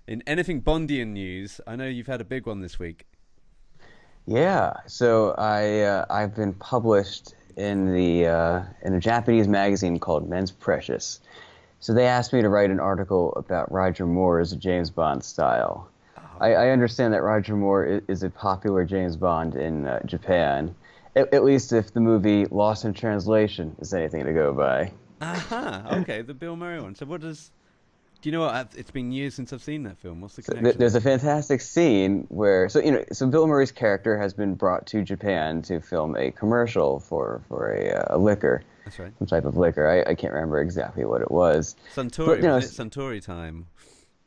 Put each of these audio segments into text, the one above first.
In anything Bondian news, I know you've had a big one this week. Yeah, so I've been published in a Japanese magazine called Men's Precious. So they asked me to write an article about Roger Moore's James Bond style. I Oh. understand that Roger Moore is a popular James Bond in Japan, at least if the movie Lost in Translation is anything to go by. Aha. Okay, the Bill Murray one. So what does? Do you know what? It's been years since I've seen that film. What's the So connection there's there? a fantastic scene where so Bill Murray's character has been brought to Japan to film a commercial for a liquor, That's right. some type of liquor. I can't remember exactly what it was, but Suntory, wasn't it? Suntory time,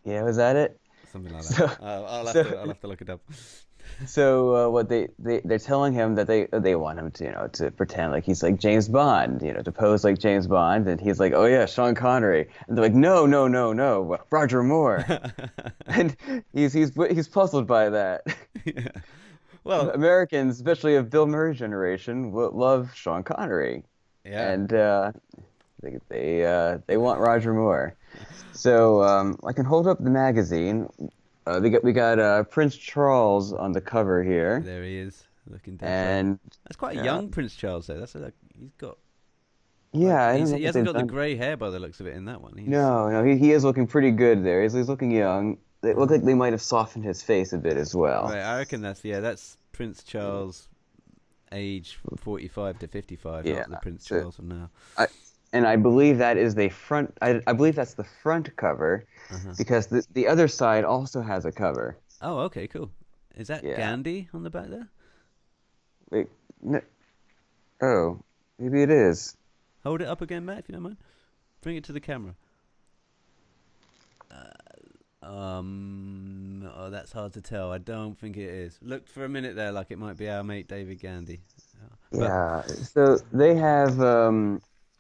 yeah, was that it? something like that. So I'll have so to look it up. what they're telling him that they want him to to pretend like he's like James Bond, to pose like James Bond, and he's like, oh yeah, Sean Connery, and they're like, no, no, no, no, Roger Moore, and he's puzzled by that. Yeah. Well, Americans, especially of Bill Murray generation, will love Sean Connery, yeah. and they want Roger Moore. So I can hold up the magazine. We got Prince Charles on the cover here, There he is, looking dead right. and That's quite a uh, young Prince Charles though. That's like he's got like yeah, I don't know he what hasn't they've got the done. grey hair by the looks of it in that one. He's No, no, he is looking pretty good there. He's looking young. It looked uh, like they might have softened his face a bit as well. right. I reckon that's Prince Charles age 45 to 55, Yeah. not the Prince So Charles from now. I and I believe that is the front. I believe that's the front cover Uh-huh. because the other side also has a cover. Oh, okay, cool. Is that Yeah. Gandhi on the back there? Wait. No, oh, maybe it is. Hold it up again, Matt, if you don't mind. Bring it to the camera. Oh, that's hard to tell. I don't think it is. Looked for a minute there like it might be our mate David Gandhi. But Yeah. So they have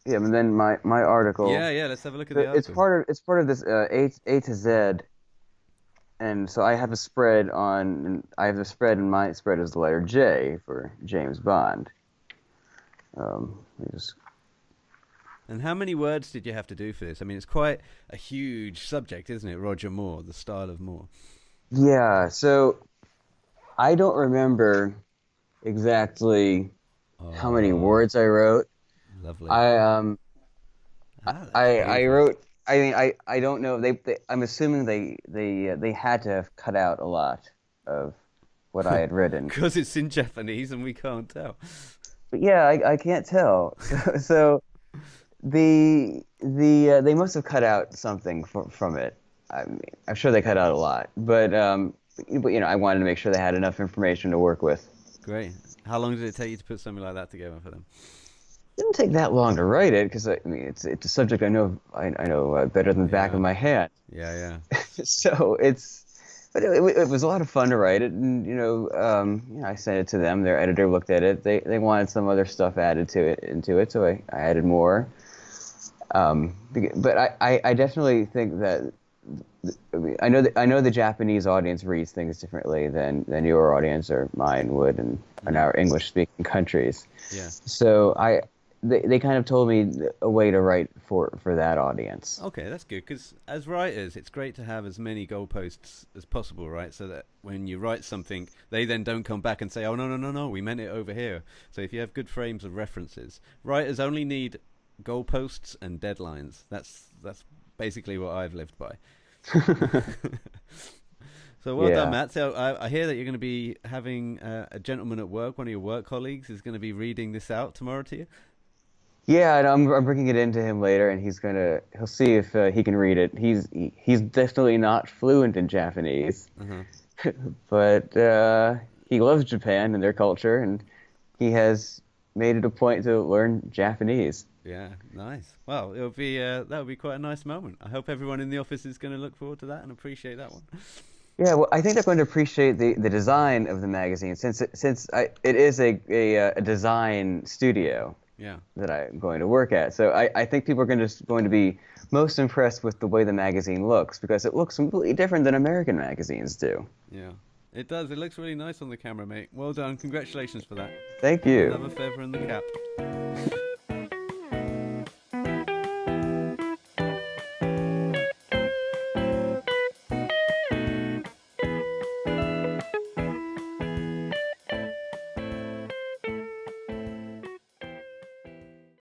yeah, and then my article. yeah, let's have a look at the So article. it's part of this A to Z, and so I have a spread, and my spread is the letter J for James Bond. Let me just And how many words did you have to do for this? I mean, it's quite a huge subject, isn't it? Roger Moore, the style of Moore. yeah. So I don't remember exactly how many Oh, words I wrote. lovely. I That's I beautiful. wrote. I mean, I don't know. I'm assuming they had to have cut out a lot of what I had written. Because it's in Japanese and we can't tell. But yeah, I can't tell. So they must have cut out something from it. I mean, I'm sure they cut out a lot, but I wanted to make sure they had enough information to work with. Great. How long did it take you to put something like that together for them? Didn't take that long to write it because I mean it's a subject I know better than the back of Yeah, my hand. yeah. So it was a lot of fun to write it, and I sent it to them. Their editor looked at it. They wanted some other stuff added to it into it, so I added more. But I definitely think that I know the Japanese audience reads things differently than your audience or mine would in Mm, our English speaking countries. yeah. So they kind of told me a way to write for that audience. Okay, that's good because as writers, it's great to have as many goalposts as possible, right? So that when you write something, they then don't come back and say, "Oh no, we meant it over here." So if you have good frames of references, writers only need goalposts and deadlines. That's basically what I've lived by. So well done, Yeah. Matt. So I hear that you're going to be having a gentleman at work, one of your work colleagues, is going to be reading this out tomorrow to you. Yeah, and I'm bringing it into him later, and he'll see if he can read it. He's definitely not fluent in Japanese, Uh-huh. but he loves Japan and their culture, and he has made it a point to learn Japanese. Yeah, nice. Well, it'll be that would be quite a nice moment. I hope everyone in the office is going to look forward to that and appreciate that one. Yeah, well, I think they're going to appreciate the design of the magazine it is a design studio Yeah, that I'm going to work at. So I think people are going to be most impressed with the way the magazine looks because it looks completely different than American magazines do. yeah. It does. It looks really nice on the camera, mate. Well done. Congratulations for that. Thank you. Another feather in the cap.